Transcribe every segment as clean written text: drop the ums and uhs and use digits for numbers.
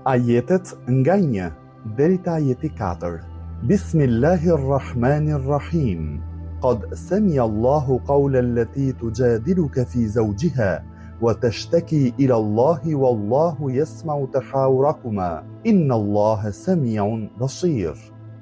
Ajetet nga 1 deri te ajeti 4. Bismillahirrahmanirrahim. قد سمع الله قول التي تجادلك في زوجها وتشتكي إلى الله والله يسمع تحاوركما إن الله سميع بصير.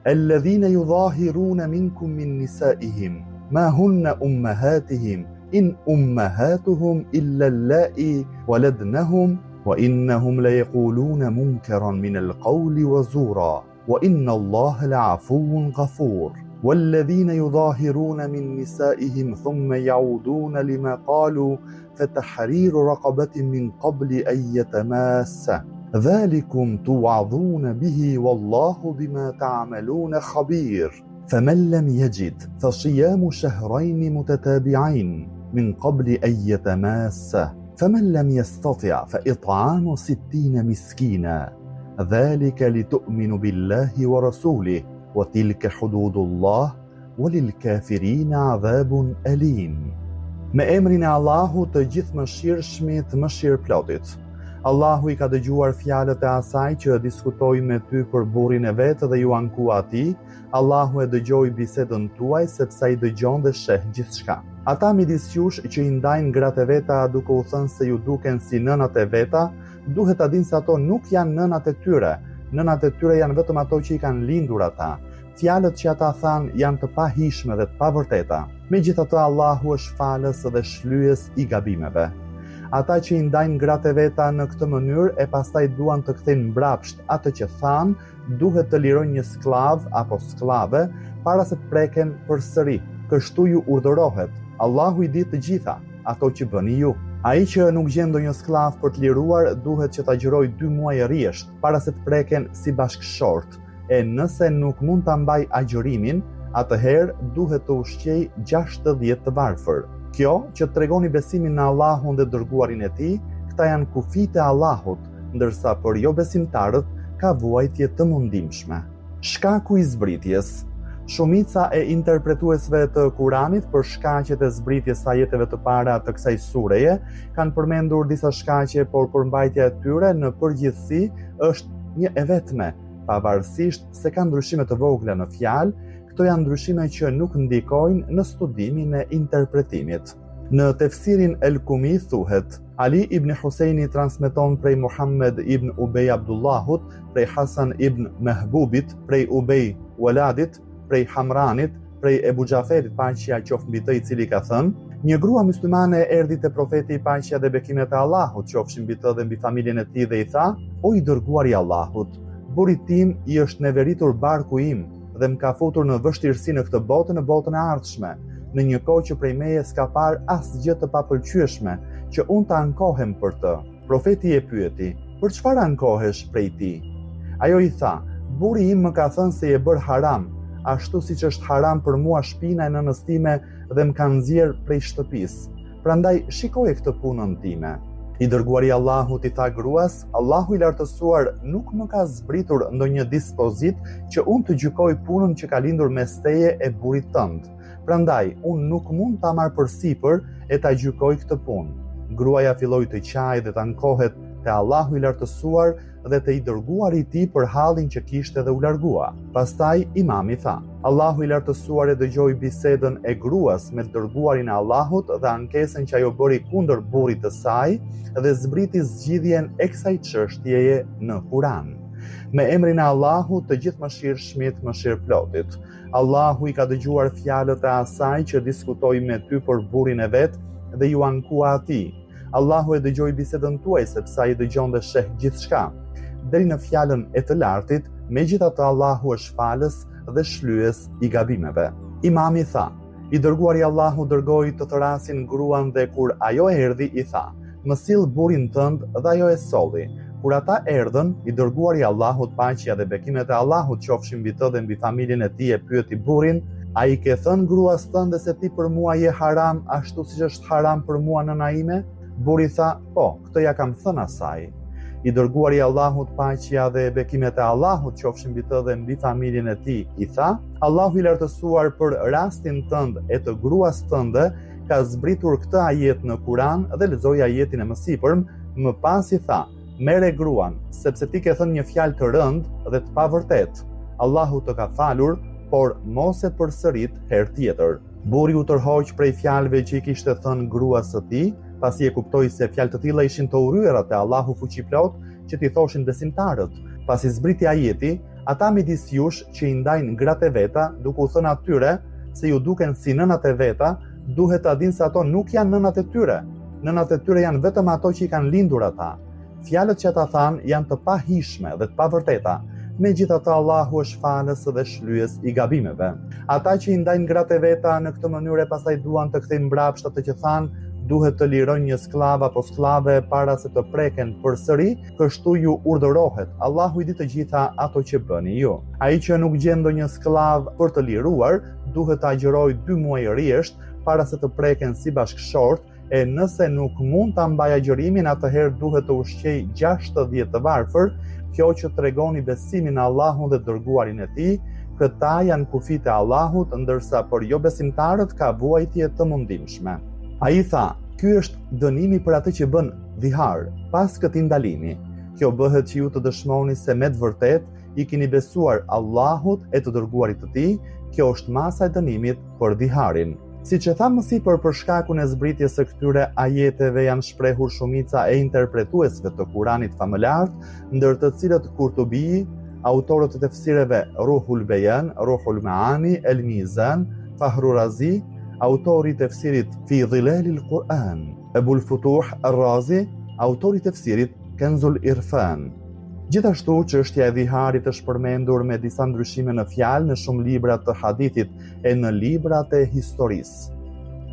الذين يظاهرون منكم من نسائهم ما هن أمهاتهم إن أمهاتهم إلا اللائي ولدنهم وإنهم ليقولون منكرا من القول وزورا وإن الله لعفو غفور. والذين يظاهرون من نسائهم ثم يعودون لما قالوا فتحرير رقبة من قبل أن يتماسا ذلكم توعظون به والله بما تعملون خبير. فمن لم يجد فصيام شهرين متتابعين من قبل أن يتماسا فمن لم يستطع فإطعام 60 مسكينا ذلك لتؤمنوا بالله ورسوله وتلك حدود الله وللكافرين عذاب أليم. Me emrin e Allahut të gjithëmëshirshmit, mëshirëplotit. Allahu I ka dëgjuar fjalët e asaj që diskutoi me ty për burrin e vet dhe ju ankua atij. Allahu e dëgjoi bisedën tuaj sepse ai dëgjon dhe sheh gjithçka. Ata midis jush që I ndajnë gratë e veta duke u thënë se ju duken si nënat e veta, duhet ta dinë se ato nuk janë nënat e tyre. Nënat e tyre janë vetëm ato që I kanë lindur ata. Fjalët që ata thanë janë të pahishme dhe të pavërteta. Megjithatë Allahu është falës dhe shlyes I gabimeve. Ata që I ndajnë gratë e veta në këtë mënyrë e pastaj duan të kthejnë mbrapsht atë që thanë, duhet të lirojnë një sklav apo sklave para se të preken përsëri. Kështu ju urdhërohet. Allahu I di të gjitha ato që bëni ju. Ai që nuk gjen ndonjë sklav për të liruar duhet që ta gjërojë 2 muaj rresht para se të preken si bashkëshort. E nëse nuk mund ta mbaj agjërimin, atëherë duhet të ushqej 60 të varfër. Kjo që tregoni besimin në Allahun dhe dërguarin e tij, këta janë kufijtë e Allahut, ndërsa për jo besimtarët ka vuajtje të mundimshme. Shkaku I zbritjes. Shumica e interpretuesve të Kuranit për shkaqet e zbritjes së ajeteve të para të kësaj sureje kanë përmendur disa shkaqe, por përmbajtja e tyre në përgjithësi është një e vetme, pavarësisht se ka ndryshime të vogla në fjalë. Këto janë ndryshime që nuk ndikojnë në studimin e interpretimit. Në tefsirin El-Kumi thuhet: Ali ibn Huseini transmeton prej Muhammed ibn Ubej Abdullahut, prej Hasan ibn Mehbubit, prej Ubej Waladit, prej Hamranit, prej Ebu Xhaferit paqja qoftë mbi të, I cili ka thënë: Një grua muslimane erdhi te profeti paqja dhe bekimet e Allahut qofshin mbi të dhe mbi familjen e tij dhe I tha: O I dërguari I Allahut, burri tim I është neveritur barku im dhe më ka futur në vështirësi në këtë botë, në botën e ardhshme, në një kohë që prej meje s'ka parë asgjë të papëlqyeshme që unë të ankohem për të. Profeti e pyeti: Për çfarë ankohesh prej tij? Ajo I tha: Burri im më ka thënë se je bër haram, ashtu siç është haram për mua shpina e nënës time dhe më ka nxjerr prej shtëpisë. Prandaj shikoje këtë punën time. I dërguari I Allahut I tha gruas: Allahu I lartësuar nuk më ka zbritur ndonjë dispozit që unë të gjykoj punën që ka lindur mes teje e burrit tënd. Prandaj unë nuk mund ta marr përsipër e ta gjykoj këtë punë. Gruaja filloi të qajë dhe të ankohet te Allahu I lartësuar dhe te I dërguari I tij për hallin që kishte dhe u largua. Pastaj imami tha: Allahu I lartësuar e dëgjoi bisedën e gruas me dërguarin e Allahut dhe ankesën që ajo bëri kundër burrit të saj dhe zbriti zgjidhjen e kësaj çështjeje në Kur'an. Me emrin e Allahut të gjithëmëshirshmit, mëshirëplotit. Allahu I ka dëgjuar fjalët e asaj që diskutoi me ty për burrin e vet dhe ju ankua atij. Allahu e dëgjoi bisedën tuaj sepse ai dëgjon dhe sheh gjithçka. Deri në fjalën e të lartit, megjithatë Allahu është falës dhe shlyes I gabimeve. Imami tha: I dërguari I Allahut dërgoi të thrasin gruan dhe kur ajo erdhi I tha: Më sill burrin tënd dhe ajo e solli. Kur ata erdhën, I dërguari I Allahut paqja dhe bekimet e Allahut qofshin mbi të dhe mbi familjen e tij e pyeti burrin: A I ke thënë gruas tënde se ti për mua je haram ashtu siç është haram për mua nëna ime? Burri tha: Po, këtë ja kam thënë asaj. I dërguari I Allahut paqja dhe bekimet e Allahut qofshin mbi të dhe mbi familjen e tij I tha: Allahu I lartësuar për rastin tënd e të gruas tënde ka zbritur këtë ajet në Kur'an dhe lexoi ajetin e mësipërm. Më pas I tha: mere gruan, sepse ti ke thënë një fjalë të rëndë dhe të pavërtet. Allahu të ka falur, por mos e përsërit herë tjetër. Burri u tërhoq prej fjalëve që i kishte thënë gruas së tij, pasi e kuptoi se fjalë të tilla ishin të urryera te Allahu fuqiplot që t'i thoshin besimtarët. Pasi zbriti ajeti, ata midis jush që i ndajnë gratë e veta, duke u thënë atyre se ju duken si nënat e veta, duhet ta dinë se ato nuk janë nënat e tyre. Nënat e tyre janë vetëm ato që i kanë lindur ata. Fjalët që ata thanë janë të pahishme dhe të pavërteta. Megjithatë Allahu është falës dhe shlyes i gabimeve. Ata që i ndajnë gratë e veta në këtë mënyrë e pastaj duan të kthejnë mbrapsht atë që thanë, duhet të lirojnë një sklav apo sklave para se të preken përsëri, kështu ju urdhërohet. Allahu i di të gjitha ato që bëni ju. Ai që nuk gjen ndonjë sklav për të liruar, duhet të agjërojë 2 muaj rresht para se të preken si bashkëshort, e nëse nuk mund ta mbajë agjërimin, atëherë duhet të ushqej 60 të varfër. Kjo që tregoni besimin në Allahun dhe dërguarin e tij, këta janë kufit e Allahut, ndërsa për jo besimtarët ka vuajtje të mundimshme. Ai tha, ky është dënimi për atë që bën dhihar pas këtij ndalimi. Kjo bëhet që ju të dëshmoni se me të vërtet i keni besuar Allahut e të dërguarit të tij. Kjo është masa e dënimit për dhiharin. Siç e thamë më sipër, për shkakun e zbritjes së këtyre ajeteve janë shprehur shumica e interpretuesve të Kuranit famëlar, ndër të cilët Kurtubi, autorët e tefsireve Ruhul Bayan, Ruhul Maani, El Mizan, Fahru Razi, autori i tefsirit Fi Dhilalil Quran, Ebul Futuh Ar-Razi, autori i tefsirit Kenzul Irfan. Gjithashtu çështja e dhiharit është përmendur me disa ndryshime në fjalë në shumë libra të hadithit e në librat e historisë.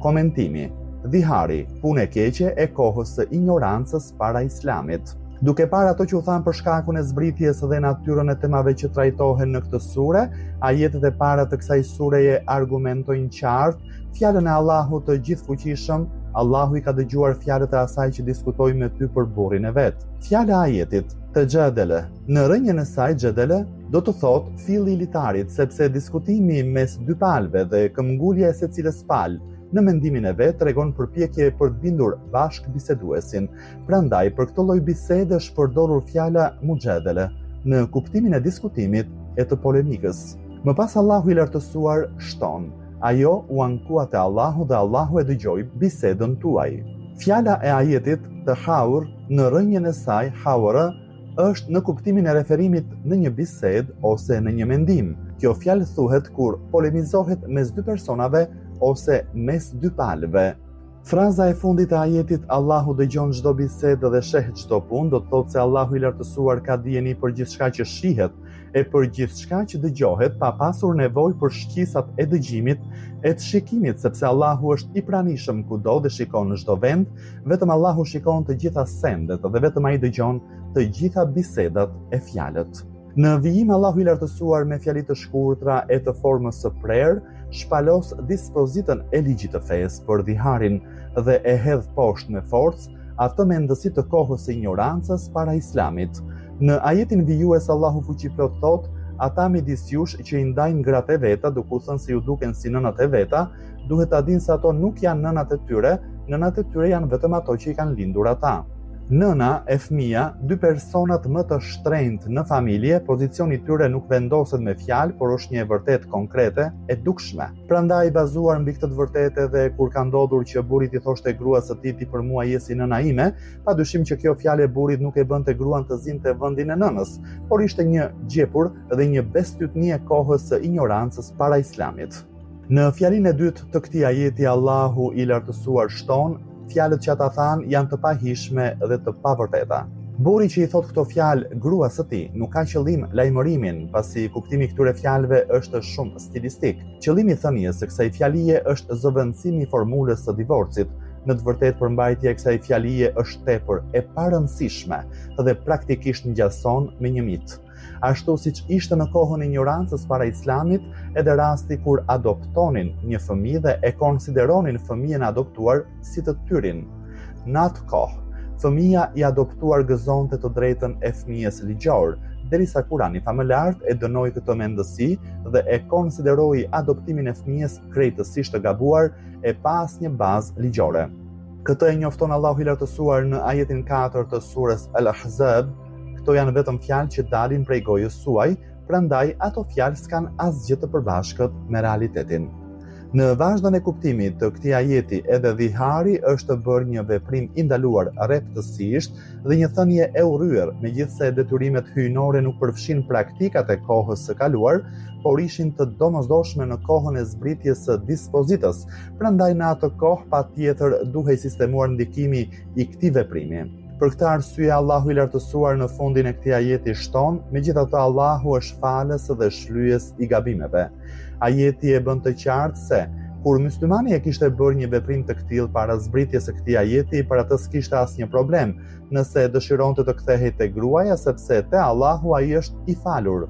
Komentimi: dhihari, punë e keqe e kohës së ignorancës para Islamit. Duke parë ato që u thanë për shkakun e zbritjes dhe natyrën e temave që trajtohen në këtë sure, ajetet e para të kësaj sureje argumentojnë qartë fjalën e Allahut të gjithfuqishëm. Allahu i ka dëgjuar fjalët e asaj që diskutoi me ty për burrin e vet. Fjala e ajetit të xhadele, në rrënjën e saj xhadele do të thotë filli i litarit, sepse diskutimi mes dy palëve dhe këmbgulja e secilës palë në mendimin e vet tregon përpjekje për të bindur bashkë biseduesin. Prandaj për këtë lloj bisede është përdorur fjala mujadele në kuptimin e diskutimit e të polemikës. Më pas Allahu i lartësuar shton: ajo u ankua te Allahu dhe Allahu e dëgjoi bisedën tuaj. Fjala e ajetit të haur në rrënjën e saj haura është në kuptimin e referimit në një bisedë ose në një mendim. Kjo fjalë thuhet kur polemizohet mes dy personave ose mes dy palëve. Fraza e fundit e ajetit Allahu dëgjon çdo bisedë dhe sheh çdo punë do të thotë se Allahu i lartësuar ka dijeni për gjithçka që shihet e për gjithçka që dëgjohet, pa pasur nevojë për shqisat e dëgjimit e të shikimit, sepse Allahu është i pranishëm kudo dhe shikon në çdo vend. Vetëm Allahu shikon të gjitha sendet dhe vetëm ai dëgjon të gjitha bisedat e fjalët. Në vijim Allahu i lartësuar me fjali të shkurtra e të formës së prerë shpalos dispozitën e ligjit të fesë për dhiharin dhe e hedh poshtë me forcë atë mendësi të kohës së ignorancës para Islamit. Në ajetin vijues Allahu fuqiplot thot: ata midis jush që i ndajnë gratë e veta, duke thënë se ju duken si nënat e veta, duhet ta dinë se ato nuk janë nënat e tyre janë vetëm ato që i kanë lindur ata. Nëna e fëmia, dy personat më të shtrenjtë në familje, pozicioni i tyre nuk vendoset me fjalë, por është një e vërtetë konkrete e dukshme. Prandaj bazuar mbi këtë të vërtetë dhe kur ka ndodhur që burri i thoshte gruas së tij ti për mua je si nëna ime, padyshim që kjo fjalë e burrit nuk e bënte gruan të zinte vendin e nënës, por ishte një gjepur dhe një bestytni e kohës së ignorancës para Islamit. Në fjalinë e dytë të këtij ajeti Allahu i lartësuar shton: fjalët që ata thanë janë të pahishme dhe të pavërteta. Burri që i thot këto fjalë gruas së tij nuk ka qëllim lajmërimin, pasi kuptimi këtyre fjalëve është shumë stilistik. Qëllimi i thënies së kësaj fjalie është zëvendësimi i formulës së divorcit. Në të vërtetë përmbajtja e kësaj fjalie është tepër e parëndësishme dhe praktikisht ngjason me një mit. Ashtu siç ishte në kohën e ignorancës para Islamit, edhe rasti kur adoptonin një fëmijë dhe e konsideronin fëmijën adoptuar si të tyrin. Në atë kohë, fëmija i adoptuar gëzonte të drejtën e fëmijës ligjor, derisa Kurani famëlar e dënoi këtë mendësi dhe e konsideroi adoptimin e fëmijës krejtësisht të gabuar e pa asnjë bazë ligjore. Këtë e njofton Allahu i lartësuar në ajetin 4 të surës Al-Ahzab. Këto janë vetëm fjalë që dalin prej gojës suaj, prandaj ato fjalë s'kan asgjë të përbashkët me realitetin. Në vazhdon e kuptimit të këtij ajeti, edhe dhihari është bërë një veprim i ndaluar rreptësisht dhe një thënie e urryer, megjithse detyrimet hyjnore nuk përfshin praktikat e kohës së kaluar, por ishin të domosdoshme në kohën e zbritjes së dispozitës. Prandaj në atë kohë patjetër duhej sistemuar ndikimi i këtij veprimi. Për këtë arsye Allahu i lartësuar në fundin e këtij ajeti shton, megjithatë Allahu është falës dhe shlyes i gabimeve. Ajeti e bën të qartë se kur myslimani e kishte bërë një veprim të këtillë para zbritjes së këtij ajeti, për atë s'kishte asnjë problem, nëse dëshironte të kthehej te gruaja, sepse te Allahu ai është i falur.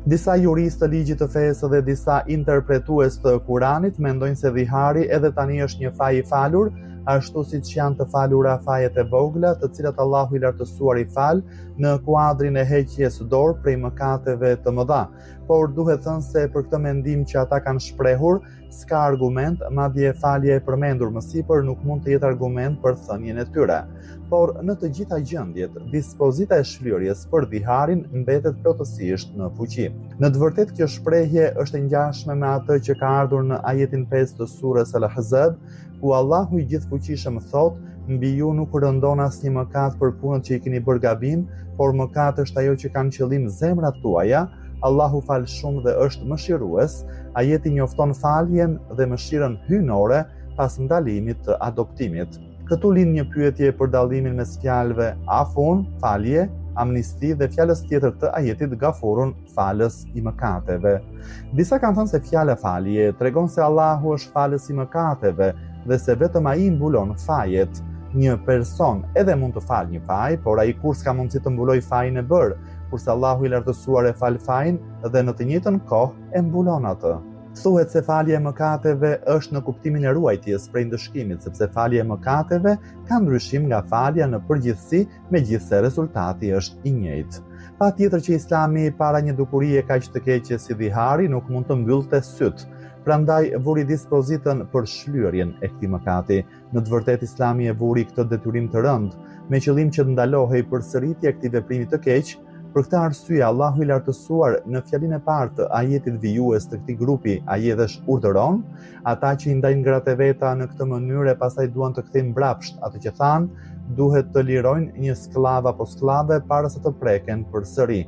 Disa juristë të ligjit të fesë dhe disa interpretues të Kuranit mendojnë se dhihari edhe tani është një faj i falur, ashtu siç janë të falura fajet e vogla, të cilat Allahu i lartësuar i fal në kuadrin e heqjes dorë prej mëkateve të mëdha. Por duhet thënë se për këtë mendim që ata kanë shprehur, s'ka argument, madje falja e përmendur më sipër nuk mund të jetë argument për thënien e tyre. Por në të gjitha gjendjet, dispozita e shlyerjes për dhiharin mbetet plotësisht në fuqi. Në të vërtetë kjo shprehje është e ngjashme me atë që ka ardhur në ajetin 5 të surës Al-Ahzab, ku Allahu i Gjithfuqishëm thot: mbi ju nuk rëndon asnjë mëkat për punët që i keni bërë gabim, por mëkat është ajo që kanë qëllim zemrat tuaja. Allahu fal shumë dhe është mëshirues. Ajeti njofton faljen dhe mëshirën hyjnore pas ndalimit të adoptimit. Këtu lind një pyetje për dallimin mes fjalëve afun, falje, amnisti dhe fjalës tjetër të ajetit gafurun, falës i mëkateve. Disa kanë thënë se fjala falje tregon se Allahu është falës i mëkateve dhe se vetëm ai mbulon fajet. Një person edhe mund të falë një faj, por ai kur s'ka mundësi të mbuloj fajin e bërë, kurse Allahu i lartësuar e fal fajin dhe në të njëjtën kohë e mbulon atë. Thuhet se falja e mëkateve është në kuptimin e ruajtjes prej ndëshkimit, sepse falja e mëkateve ka ndryshim nga falja në përgjithësi, megjithse rezultati është i njëjtë. Patjetër që Islami para një dukurie kaq të keqe si dhihari nuk mund të mbyllte syt. Prandaj vuri dispozitën për shlyerjen e këtij mëkati. Në të vërtetë Islami e vuri këtë detyrim të rëndë, me qëllim që të ndalohej përsëritja e këtij veprimi të keq. Për këtë arsye Allahu i lartësuar në fjalën e parë të ajetit vijues të këtij grupi ajetësh urdhëron ata që i ndajnë gratë e veta në këtë mënyrë e pastaj duan të kthejnë mbrapsht atë që thanë, duhet të lirojnë një skllav apo skllave para se të preken përsëri.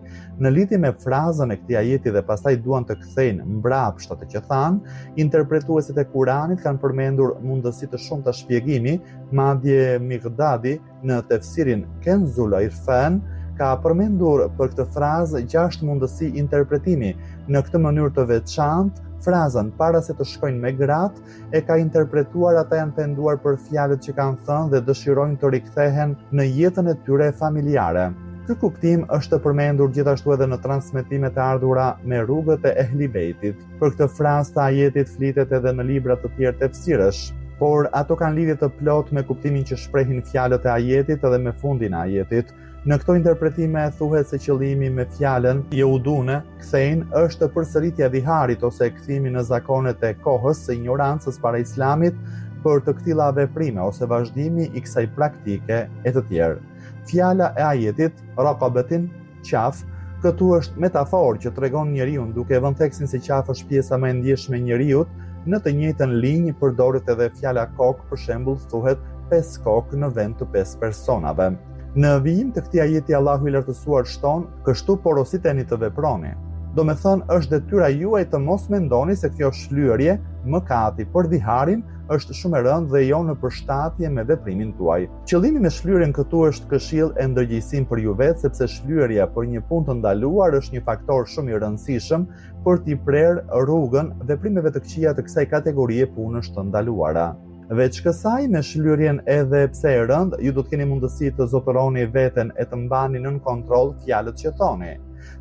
Në lidhje me frazën e këtij ajeti dhe pastaj duan të kthejnë mbrapsht atë që thanë, interpretuesit e Kuranit kanë përmendur mundësi të shumta shpjegimi, madje Miqdadi në tefsirin Kenzul Irfan ka përmendur për këtë frazë 6 mundësi interpretimi. Në këtë mënyrë të veçantë, frazën para se të shkojnë me gratë e ka interpretuar ata janë penduar për fjalët që kanë thënë dhe dëshirojnë të rikthehen në jetën e tyre familjare. Ky kuptim është përmendur gjithashtu edhe në transmetimet e ardhura me rrugët e Ehli Bejtit. Për këtë frazë të ajetit flitet edhe në libra të tjerë tefsirësh, por ato kanë lidhje të plot me kuptimin që shprehin fjalët e ajetit edhe me fundin e ajetit. Në këto interpretime thuhet se qëllimi me fjalën Yehudune, kthejnë, është përsëritja e dhiharit ose kthimi në zakonet e kohës së ignorancës para Islamit për të këtilla veprime ose vazhdimi i kësaj praktike e të tjerë. Fjala e ajetit raqabatin, qaf, këtu është metafor që tregon njeriu duke vënë theksin se qafa është pjesa më e ndjeshme e njeriu. Në të njëjtën linjë përdoret edhe fjala kokë, për shembull thuhet 5 kokë në vend të 5 personave. Në vijim të këtij ajeti Allahu i lartësuar shton, kështu porositeni të veproni. Do me thënë është detyra juaj të mos mendoni se kjo shlyerje, mëkati për dhiharin, është shumë e rëndë dhe jo në përshtatje me veprimin tuaj. Qëllimi me shlyerjen këtu është këshill e ndërgjegjësim për ju vetë, sepse shlyerja për një punë të ndaluar është një faktor shumë i rëndësishëm për t'i prerë rrugën veprimeve të këqija të kësaj kategorie punësh të ndaluara. Veç kësaj, me shlyerjen edhe pse e rëndë, ju do të keni mundësi të zotëroni veten e të mbani nën kontroll fjalët që thoni.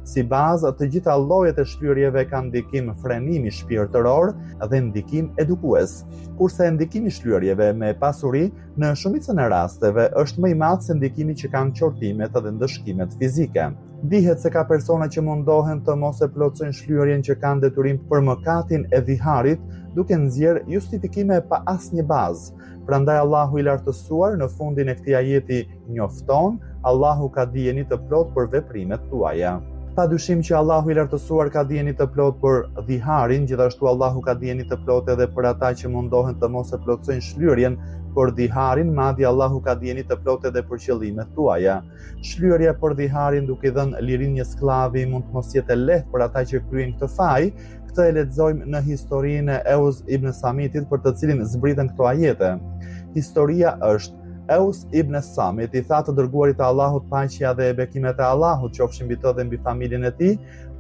Si bazë, të gjitha llojet e shlyerjeve kanë ndikim frenimi shpirtëror dhe ndikim edukues, kurse ndikimi i shlyerjeve me pasuri në shumicën e rasteve është më i madh se ndikimi që kanë qortimet dhe ndëshkimet fizike. Dihet se ka persona që mundohen të mos e plotësojnë shlyerjen që kanë detyrim për mëkatin e dhiharit, duke nxjerrë justifikime pa asnjë bazë. Prandaj Allahu i lartësuar në fundin e këtij ajeti njofton: Allahu ka dijeni të plot për veprimet tuaja. Pa dyshim që Allahu i lartësuar ka dijeni të plot për dhiharin, gjithashtu Allahu ka dijeni të plot edhe për ata që mundohen të mos e plotësojnë shlyerjen për dhiharin, madje Allahu ka dijeni të plot edhe për qëllimet tuaja. Shlyerja për dhiharin duke dhënë lirinë një sklavi mund të mos jetë lehtë për ata që kryejnë këtë faj. Këtë e lexojmë në historinë e Eus ibn Samitit, për të cilin zbritën këto ajete. Historia është: Eus ibn Samit i tha të dërguarit të Allahut, paqja dhe bekimet e Allahut qofshin mbi të dhe mbi familjen e tij,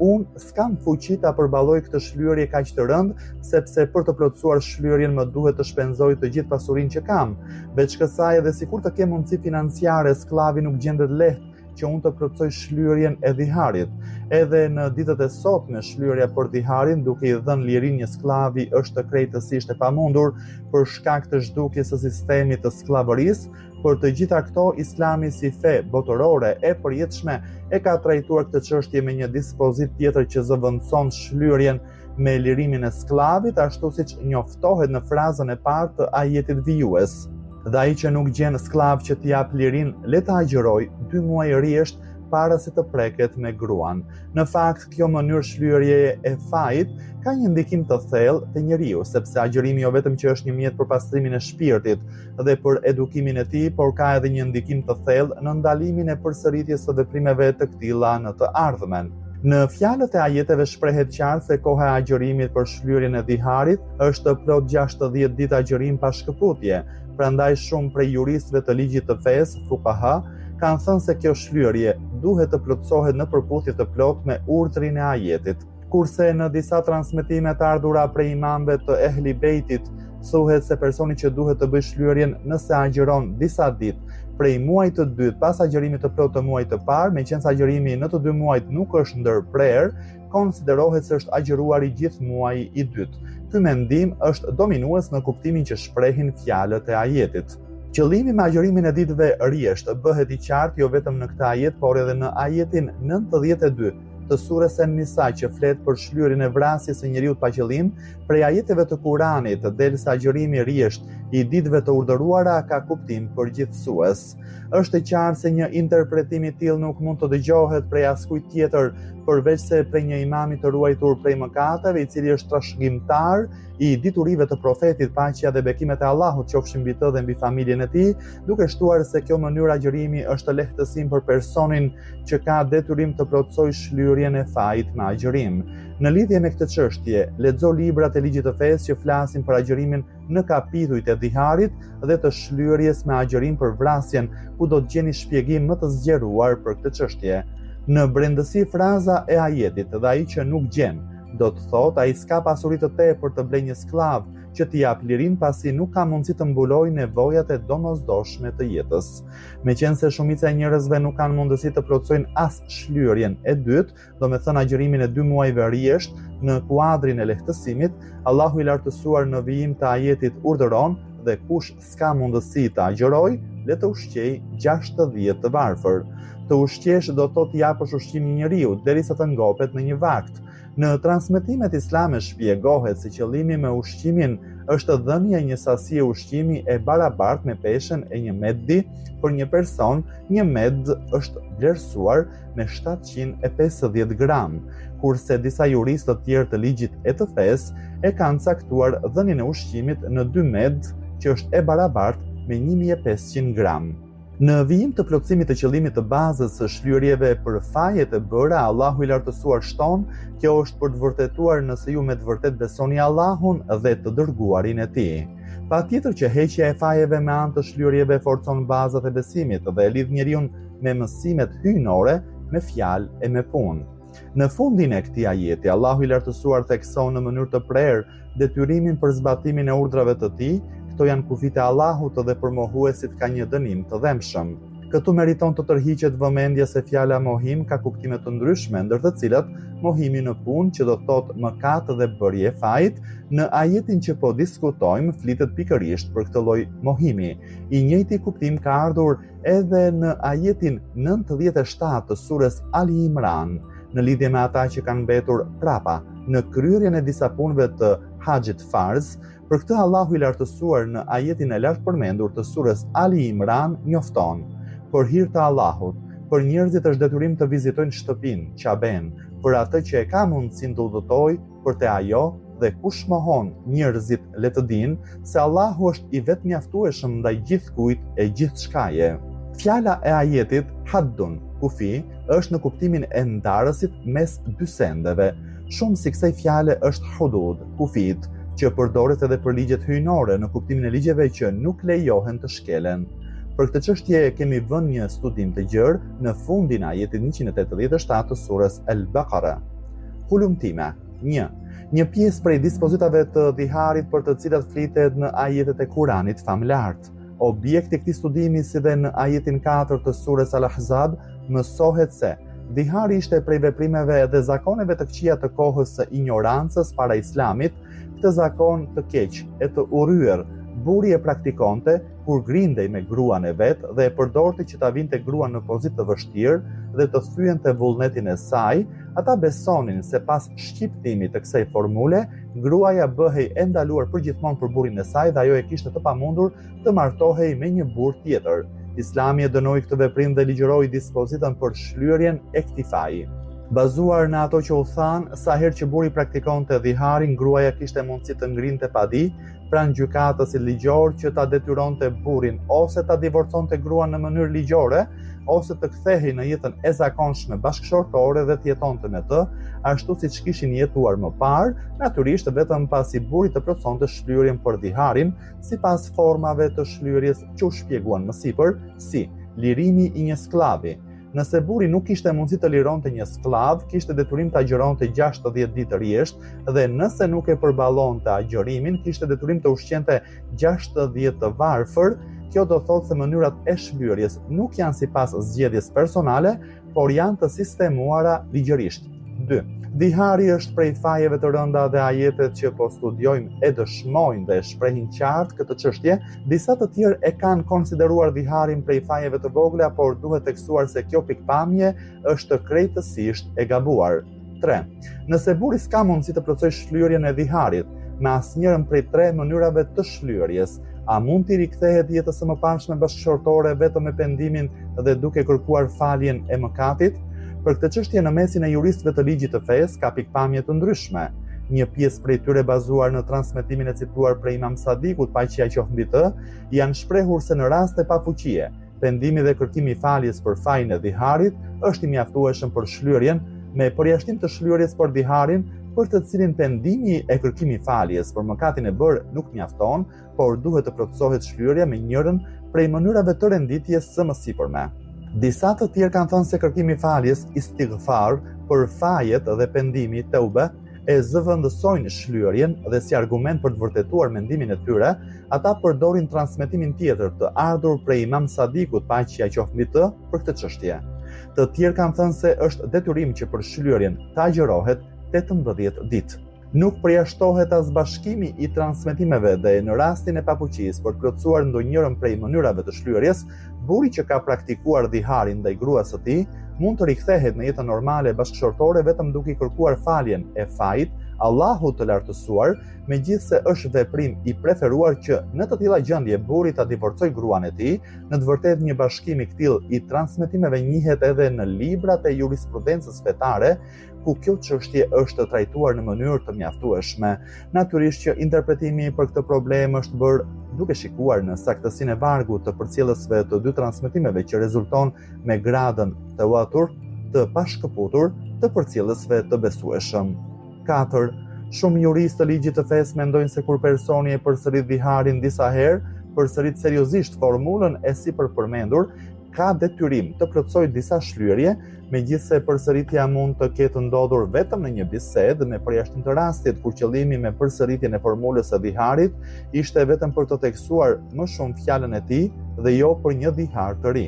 unë s'kam fuqi ta përballoj këtë shlyerje kaq të rëndë, sepse për të plotësuar shlyerjen më duhet të shpenzoj të gjithë pasurinë që kam. Veç kësaj, edhe sikur të kem mundësi financiare, sklavi nuk gjendet lehtë që unë të plotësoj shlyerjen e dhiharit. Edhe në ditët e sotme, shlyerja për dhiharin, duke i dhënë lirinë një sklavi, është krejtësisht e pamundur për shkak të zhdukjes së sistemit të skllavërisë. Për të gjitha këto, Islami si fe botërore e përjetshme e ka trajtuar këtë çështje me një dispozit tjetër që zëvendëson shlyerjen me lirimin e sklavit, ashtu siç njoftohet në frazën e parë të ajetit vijues. Dhe ai që nuk gjen sklav që t'i jap lirin, le ta agjëroj 2 muaj rresht para se të preket me gruan. Në fakt, kjo mënyrë shlyerjeje e fajit ka një ndikim të thellë te njeriu, sepse agjërimi jo vetëm që është një mjet për pastrimin e shpirtit dhe për edukimin e tij, por ka edhe një ndikim të thellë në ndalimin e përsëritjes së veprimeve të këtilla në të ardhmen. Në fjalët e ajeteve shprehet qartë se koha e agjërimit për shlyerjen e dhiharit është plot 60 ditë agjërim pa shkëputje. Prandaj shumë prej juristëve të ligjit të fesë, fuqaha, kanë thënë se kjo shlyerje duhet të plotësohet në përputhje të plot me urdhrin e ajetit. Kurse në disa transmetime të ardhura prej imamëve të Ehli Bejtit, thuhet se personi që duhet të bëjë shlyerjen nëse agjëron disa ditë prej muajit të dytë pas agjërimit të plot të muajit të parë, meqense agjërimi në të 2 muajt nuk është ndërprer, konsiderohet se është agjëruar i gjithë muaji i dytë. Ky mendim është dominues në kuptimin që shprehin fjalët e ajetit. Qëllimi me agjërimin e ditëve rresht bëhet i qartë jo vetëm në këtë ajet, por edhe në ajetin 92 të surës An-Nisa që flet për shlyerjen e vrasjes së njeriu pa qëllim. Prej ajeteve të Kuranit del se agjërimi rresht i ditëve të urdhëruara ka kuptim përgjithësues. Është e qartë se një interpretim i tillë nuk mund të dëgjohet prej askujt tjetër përveç se prej një imami të ruajtur prej mëkateve, i cili është trashëgimtar i diturive të profetit, paqja dhe bekimet e Allahut qofshin mbi të dhe mbi familjen e tij, duke shtuar se kjo mënyrë agjërimi është lehtësim për personin që ka detyrim të plotësojë shlyerjen e fajit me agjërim. Në lidhje me këtë çështje, lexo librat e ligjit të fesë që flasin për agjërimin në kapitujt e dhiharit dhe të shlyerjes me agjërim për vrasjen, ku do të gjeni shpjegim më të zgjeruar për këtë çështje. Në brendësi fraza e ajetit, dhe ai që nuk gjen, do të thotë ai s'ka pasuri të tepër të blejë një sklav që t'i jap lirin pasi nuk ka mundësi të mbulojë nevojat e domosdoshme të jetës. Meqense shumica e njerëzve nuk kanë mundësi të plotësojnë as shlyerjen e dytë, domethënë agjërimin e 2 muajve rresht, në kuadrin e lehtësimit, Allahu i lartësuar në vijim të ajetit urdhëron dhe kush s'ka mundësi të agjërojë, le të ushqejë 60 të varfër. Të ushqesh do të thotë japësh ushqim një njeriu derisa të ngopet në një vakt. Në transmetimet islame shpjegohet se qëllimi me ushqimin është dhënia një sasie ushqimi e barabartë me peshën e një meddi për një person. Një med është vlerësuar me 750 gram, kurse disa juristë të tjerë të ligjit e të fesë e kanë caktuar dhënien e ushqimit në 2 med, që është e barabartë me 1500 gram. Në vijim të plotësimit të qëllimit të bazës së shlyerjeve për faje të bëra, Allahu i lartësuar shton: kjo është për të vërtetuar nëse ju me të vërtet besoni Allahun dhe të dërguarin e tij. Patjetër që heqja e fajeve me anë të shlyerjeve forcon bazat e besimit dhe e lidh njeriu me mësimet hyjnore, me fjalë e me punë. Në fundin e këtij ajeti, Allahu i lartësuar thekson në mënyrë të prerë detyrimin për zbatimin e urdhrave të tij. Këto janë kufit e Allahut dhe për mohuesit ka një dënim të dhemshëm. Këtu meriton të tërhiqet vëmendja se fjala mohim ka kuptime të ndryshme, ndër të cilat mohimi në punë, që do të thotë mëkat dhe bërje fajit, në ajetin që po diskutojmë flitet pikërisht për këtë lloj mohimi. I njëjti kuptim ka ardhur edhe në ajetin 97 të surës Ali Imran, në lidhje me ata që kanë mbetur prapa në kryerjen e disa punëve të haxhit farz. Për këtë Allahu i lartësuar në ajetin e lartë përmendur të surës Ali Imran njofton: për hir të Allahut, për njerëzit është detyrim të vizitojnë shtëpinë, Qaben, për atë që e ka mundësinë të udhëtojë për te ajo, dhe kush mohon njerëzit le të dinë se Allahu është i vetëmjaftueshëm ndaj gjithkujt e gjithçkaje. Fjala e ajetit haddun, kufi, është në kuptimin e ndarësit mes dy sendeve. Shumë si kësaj fjale është hudud, kufit, që përdoret edhe për ligjet hyjnore në kuptimin e ligjeve që nuk lejohen të shkelen. Për këtë çështje kemi vënë një studim të gjerë në fundin e ajetit 187 të surës Al-Baqara. Hulumtime 1. Një pjesë prej dispozitave të dhiharit për të cilat flitet në ajetet e Kuranit famlart. Objekti i këtij studimi, si dhe në ajetin 4 të surës Al-Ahzab, mësohet se dhihari ishte prej veprimeve dhe zakoneve të këqija të kohës së ignorancës para Islamit. Këtë zakon të keq e të urryer burri e praktikonte kur grindej me gruan e vet dhe e përdorte që ta vinte gruan në pozitë të vështirë dhe të thyente vullnetin e saj. Ata besonin se pas shqiptimit të kësaj formule, gruaja bëhej e ndaluar përgjithmonë për burrin e saj dhe ajo e kishte të pamundur të martohej me një burr tjetër. Islami e dënoi këtë veprim dhe ligjëroi dispozitën për shlyerjen e këtij faji. Bazuar në ato që u thanë, sa herë që burri praktikonte dhiharin, gruaja kishte mundësi të ngrinte padi pranë gjykatës ligjor që ta detyronte burrin ose ta divorconte gruan në mënyrë ligjore, ose të kthehej në jetën e zakonshme bashkëshortore dhe të jetonte me të, ashtu siç kishin jetuar më parë, natyrisht vetëm pasi burri të plotësonte shlyerjen për dhiharin, sipas formave të shlyerjes që u shpjeguan më sipër, si lirimi i një skllavi. Nëse burri nuk kishte mundësi të lironte një skllav, kishte detyrim të agjëronte 60 ditë rresht dhe nëse nuk e përballonte agjërimin, kishte detyrim të ushqente 60 të varfër. Kjo do thotë se mënyrat e shlyerjes nuk janë sipas zgjedhjes personale, por janë të sistemuara ligjërisht. 2. Dhihari është prej fajeve të rënda dhe ajetet që po studiojmë e dëshmojnë dhe shprehin qartë këtë çështje. Disa të tjerë e kanë konsideruar dhiharin prej fajeve të vogla, por duhet tekstuar se kjo pikpamje është krejtësisht e gabuar. 3. Nëse burri s'ka mundësi të plotësojë shlyerjen e dhiharit me asnjërin prej 3 mënyrave të shlyerjes, a mund t'i rikthehet jetës së mëparshme bashkëshortore vetëm me pendimin dhe duke kërkuar faljen e mëkatit? Për këtë çështje në mesin e juristëve të ligjit të fesë ka pikpamje të ndryshme. Një pjesë prej tyre bazuar në transmetimin e cituar prej Imam Sadikut, paqja qoftë mbi të, janë shprehur se në raste pafuqie, pendimi dhe kërkimi i faljes për fajin e dhiharit është i mjaftueshëm për shlyerjen, me përjashtim të shlyerjes për dhiharin, për të cilin pendimi e kërkimi faljes për mëkatin e bërë nuk mjafton, por duhet të plotësohet shlyerja me njërin prej mënyrave të renditjes së mësipërme. Disa të tjerë kanë thënë se kërkimi faljes istighfar për fajet dhe pendimi teube e zëvendësojnë shlyerjen dhe si argument për të vërtetuar mendimin e tyre, ata përdorin transmetimin tjetër të ardhur prej Imam Sadikut, paqja qoftë mbi të, për këtë çështje. Të tjerë kanë thënë se është detyrim që për shlyerjen të agjërohet 18 ditë. Nuk përjashtohet as bashkimi i transmetimeve dhe në rastin e pafuqisë për të plotësuar ndonjërin prej mënyrave të shlyerjes, burri që ka praktikuar dhiharin ndaj gruas së tij mund të rikthehet në jetën normale bashkëshortore vetëm duke kërkuar faljen e fajit Allahut të lartësuar, megjithse është veprim i preferuar që në të tilla gjendje burri ta divorcojë gruan e tij. Në të vërtetë një bashkim i tillë i transmetimeve njihet edhe në librat e jurisprudencës fetare, ku kjo çështje është trajtuar në mënyrë të mjaftueshme. Natyrisht që interpretimi për këtë problem është bërë duke shikuar në saktësinë e vargut të përcjellësve të dy transmetimeve që rezulton me gradën tawatur të pashkëputur të përcjellësve të besueshëm. 4. Shumë juristë të ligjit të fesë mendojnë se kur personi e përsërit dhiharin disa herë, përsërit seriozisht formulën e sipërpërmendur, ka detyrim të plotësojë disa shlyerje, megjithse përsëritja mund të ketë ndodhur vetëm në një bisedë, me përjashtim të rastit kur qëllimi me përsëritjen e formulës së dhiharit ishte vetëm për të theksuar më shumë fjalën e tij dhe jo për një dhihar të ri.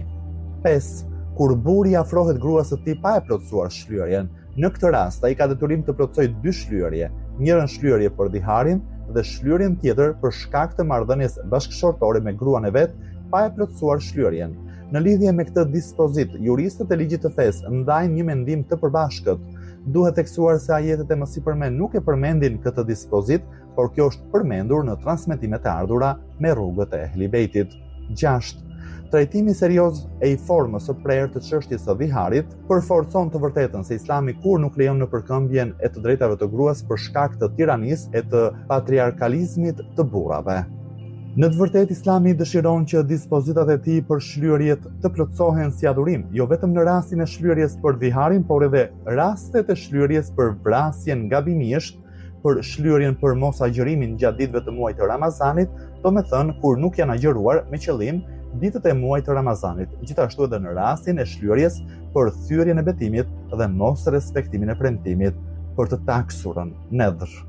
5. Kur burri afrohet gruas së tij pa e plotësuar shlyerjen, në këtë rast ai ka detyrim të plotësojë 2 shlyerje, njërin shlyerje për dhiharin dhe shlyerjen tjetër për shkak të marrëdhënies bashkëshortore me gruan e vet pa e plotësuar shlyerjen. Në lidhje me këtë dispozit, juristët e ligjit të fesë ndajnë një mendim të përbashkët. Duhet theksuar se ajetet e mësipërmend nuk e përmendin këtë dispozit, por kjo është përmendur në transmetimet e ardhura me rrugët e Ehli Bejtit. 6. Trajtimi serioz e i formës së prerë të çështjes së dhiharit përforcon të vërtetën se Islami kur nuk lejon në përkëmbjen e të drejtave të gruas për shkak të tiranisë e të patriarkalizmit të burrave. Në të vërtetë Islami dëshiron që dispozitat e tij për shlyerjet të plotësohen si adhurim, jo vetëm në rastin e shlyerjes për dhiharin, por edhe rastet e shlyerjes për vrasjen gabimisht, për shlyerjen për mos agjërimin gjatë ditëve të muajit të Ramazanit, domethënë kur nuk janë agjëruar me qëllim ditët e muajit të Ramazanit, gjithashtu edhe në rastin e shlyerjes për thyrjen e betimit dhe mos respektimin e premtimit për të taksurën nedhr.